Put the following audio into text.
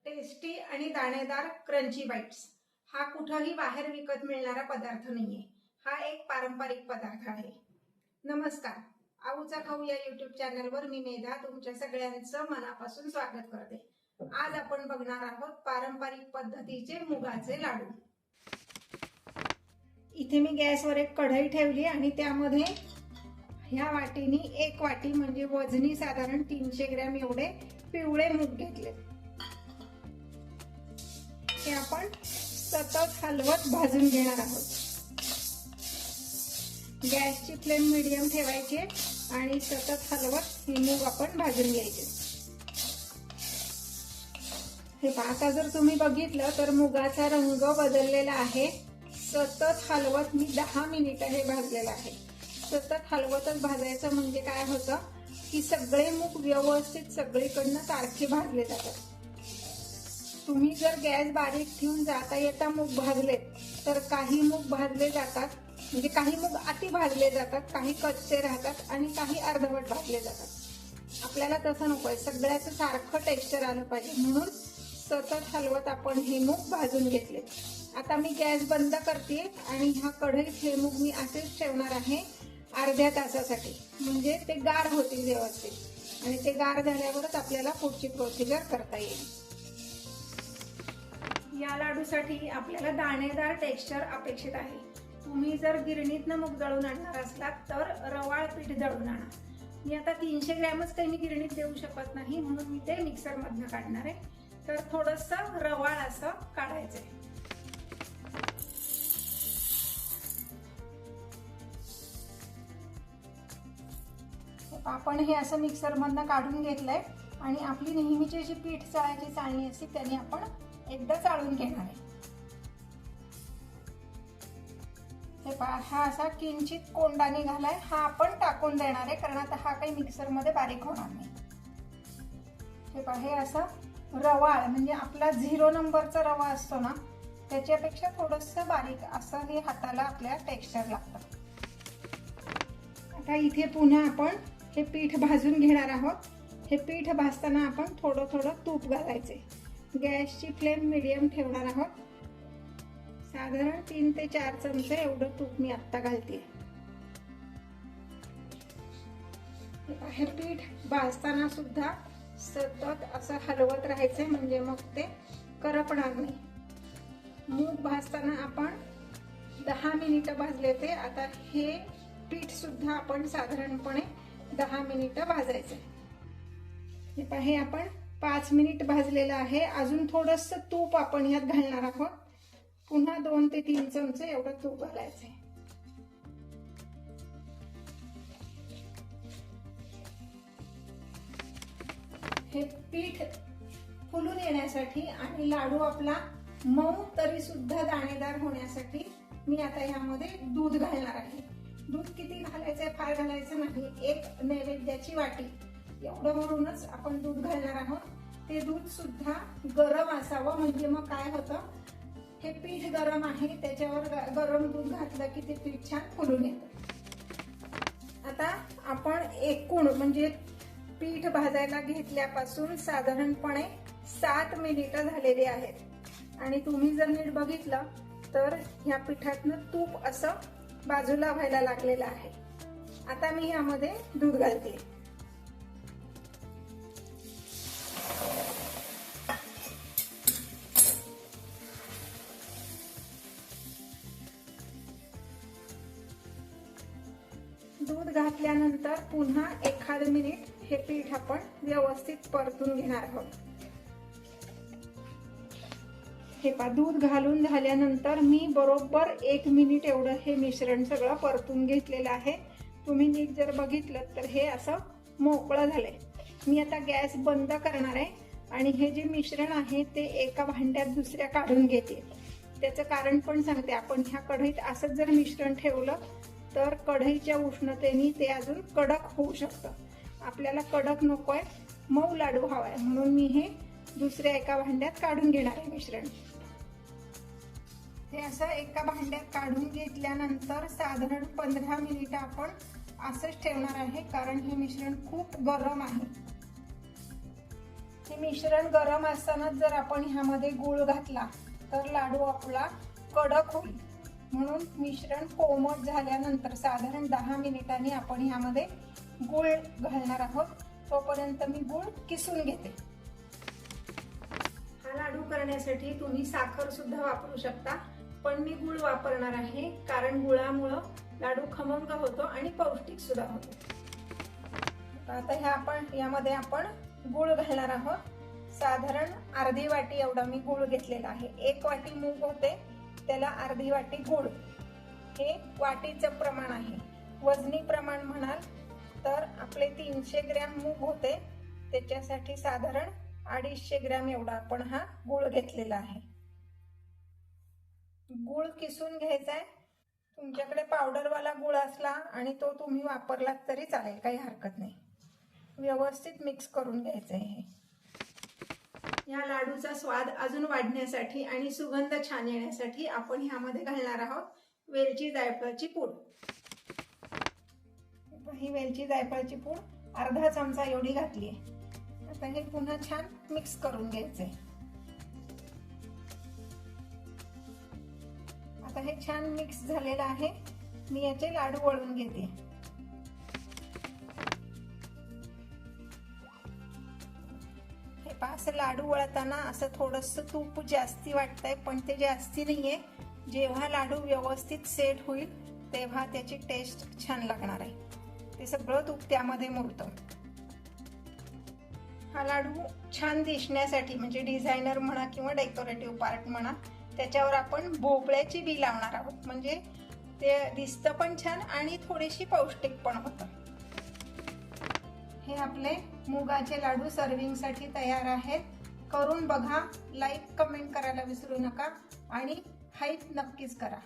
Tasty आणि दाणेदार crunchy bites हा कुठेही बाहेर विकत मिळणारा पदार्थ नाहीये। हा एक पारंपरिक पदार्थ आहे। नमस्कार, आऊचा खाऊ या यूट्यूब चॅनलवर मी मेधा तुमच्या सगळ्यांचं मनापासून स्वागत करते। आज आपण बघणार आहोत पारंपरिक पद्धतीचे मुगाचे लाडू। इथे मी गॅसवर एक कढई ठेवली आणि त्यामध्ये ह्या वाटीनी एक वाटी म्हणजे वजनी साधारण 300 ग्रॅम एवढे पिवळे मूग घेतले। हे आपण सतत हलवत भाजून घेणार आहोत। गॅसची फ्लेम मीडियम ठेवायची आणि सतत हलवत हे मूग आपण भाजून घ्यायचे। हे आता जर तुम्ही बघितलं तर मुगाचा रंग बदललेला आहे। सतत हलवत मी 10 मिनिटं हे भाजलेलं आहे। सतत हलवतच भाजायचं म्हणजे काय होतं की सगळे मूग व्यवस्थित सगळीकडनं सारखे भाजले जातात। तुम्ही जर गॅस बारीक ठेवून जाता येता मूग भाजले तर काही मूग भाजले जातात, म्हणजे काही मूग अति भाजले जातात, काही कच्चे राहतात आणि काही अर्धवट भाजले जातात। आपल्याला तसं नकोय, सगळ्याचं सारखं टेक्स्चर आलं पाहिजे म्हणून सतत हलवत आपण हे मूग भाजून घेतले। आता मी गॅस बंद करते आणि ह्या कढईत हे मूग मी असेच ठेवणार आहे अर्ध्या तासासाठी, म्हणजे ते गार होतील व्यवस्थित आणि ते गार झाल्यावरच आपल्याला पुढची प्रोसिजर करता येईल। या लाडूसाठी आपल्याला दाणेदार टेक्स्चर अपेक्षित आहे। तुम्ही जर गिरणीतनं मूग दळून आणणार असलात तर रवाळ पीठ दळून आणा। मी आता 300 ग्रॅमच काही मी गिरणीत देऊ शकत नाही म्हणून मी ते मिक्सर मधनं काढणार आहे। तर थोडंसं रवाळ असं काढायचंय। आपण हे असं मिक्सर मधनं काढून घेतलंय आणि आपली नेहमीची जी पीठ चाळायची चाळणी असते त्याने आपण एकदा चाळून घेणार आहे। हे पहा, हा असा किंचित कोंडा निघालाय, हा आपण टाकून देणार आहे कारण आता हा काही मिक्सर मध्ये बारीक होणार नाही। हे पहा, हे असं रवाळ म्हणजे आपला 0 नंबरचा रवा असतो ना त्याच्यापेक्षा थोडंसं बारीक असं हे हाताला आपल्या टेक्स्चर लागतं। आता इथे पुन्हा आपण हे पीठ भाजून घेणार आहोत। हे पीठ भाजताना आपण थोडं थोडं तूप घालायचे। गॅसची फ्लेम मीडियम ठेवणार आहोत। साधारण 3 ते 4 चमचे एवढं तूप मी आता घालते। हे पीठ भाजताना सुद्धा सतत असं हलवत राहायचं म्हणजे मग ते करपणार नाही। मूग भाजताना आपण 10 मिनिटं भाजले होते, आता हे पीठ सुद्धा आपण साधारणपणे 10 मिनिटं भाजायचे। हे आपण 5 मिनिट भाजलेलं आहे। अजून थोडंसं तूप आपण यात घालणार आहोत। पुन्हा 2 ते 3 चमचे एवढं तूप घालायचंय। हे पीठ फुलून येण्यासाठी आणि लाडू आपला मऊ तरी सुद्धा दाणेदार होण्यासाठी मी आता यामध्ये दूध घालणार आहे। दूध किती घालायचंय, फार घालायचं नाही, एक नैवेद्याची वाटी एवढं भरूनच आपण दूध घालणार आहोत। ते दूध सुद्धा गरम असावं म्हणजे मग काय होतं, हे पीठ गरम आहे त्याच्यावर गरम दूध घातलं की ते पीठ छान फुलून येतं। आता आपण एकूण म्हणजे पीठ भाजायला घेतल्यापासून साधारणपणे 7 मिनिटं झालेली आहेत आणि तुम्ही जर नीट बघितलं तर ह्या पिठातनं तूप असं बाजूला व्हायला लागलेलं आहे। आता मी यामध्ये दूध घालते। दूध घातल्यानंतर पुन्हा 1 मिनिट हे पीठ आपण व्यवस्थित परतून घेणार आहोत। हे पहा, दूध घालून झाल्यानंतर मी बरोबर 1 मिनिट एवढं हे मिश्रण सगळं परतून घेतलेलं आहे। तुम्ही नीट जर बघितलं तर हे असं मोकळं झालंय। मी आता गॅस बंद करणार आहे आणि हे जे मिश्रण आहे ते एका भांड्यात दुसऱ्या काढून घेते। त्याचं कारण पण सांगते। आपण ह्या कढईत असंच जर मिश्रण ठेवलं तर कढईच्या उष्णतेने ते अजून कडक होऊ शकतं। आपल्याला कडक नकोय, मऊ लाडू हवाय म्हणून मी हे दुसऱ्या एका भांड्यात काढून घेणार आहे मिश्रण। हे असं एका भांड्यात काढून घेतल्यानंतर साधारण 15 मिनिटं आपण असंच ठेवणार आहे कारण हे मिश्रण खूप गरम आहे। हे मिश्रण गरम असतानाच जर आपण ह्यामध्ये गूळ घातला तर लाडू आपला कडक होईल. म्हणून मिश्रण कोमट झाल्यानंतर साधारण 10 मिनिटांनी आपण ह्यामध्ये गूळ घालणार आहोत. तोपर्यंत मी गूळ किसून घेते. हा लाडू करण्यासाठी तुम्ही साखर सुद्धा वापरू शकता, पण मी गूळ वापरणार आहे कारण गुळामुळे लाडू खमंग होतो आणि पौष्टिक सुद्धा होतो. आता यामध्ये आपण गूळ घालणार आहोत. साधारण अर्धी वाटी एवढा मी गूळ घेतलेला आहे. 1 वाटी मूग होते, त्याला अर्धी वाटी गूळ. हे वाटीचं प्रमाण आहे. वजनी प्रमाण म्हणाल तर आपले 300 ग्रॅम मूग होते, त्याच्यासाठी साधारण 250 ग्रॅम एवढा आपण हा गूळ घेतलेला आहे. गूळ किसून घ्यायचा आहे. तुमच्याकडे पावडरवाला गूळ असला आणि तो तुम्ही वापरलात तरी चालेल, काही हरकत नाही. व्यवस्थित मिक्स करून घ्यायचं आहे. या लाडूचा स्वाद अजून वाढण्यासाठी आणि सुगंध छान येण्यासाठी आपण ह्यामध्ये घालणार आहोत वेलची जायफळाची पूड. ही वेलची जायफळाची पूड अर्धा चमचा एवढी घातली आहे. आता हे पुन्हा छान मिक्स करून घ्यायचंय. आता हे छान मिक्स झालेलं आहे. मी याचे लाडू वळून घेते. हे पाच लाडू वळताना असं थोडंसं तूप जास्ती वाटतंय, पण ते जास्ती नाहीये. जेव्हा लाडू व्यवस्थित सेट होईल तेव्हा त्याची टेस्ट छान लागणार आहे. ते सगळं तूप त्यामध्ये मुरतं. हा लाडू छान दिसण्यासाठी म्हणजे डिझायनर म्हणा किंवा डेकोरेटिव्ह पार्ट म्हणा, त्याच्यावर आपण भोपळ्याची बी लावणार आहोत. म्हणजे ते दिसतं पण छान आणि थोडीशी पौष्टिक पण होतं. हे आपले मुगाचे लाडू सर्विंगसाठी तयार आहेत. करून बघा. लाईक कमेंट करायला विसरू नका आणि हाईप नक्कीच करा.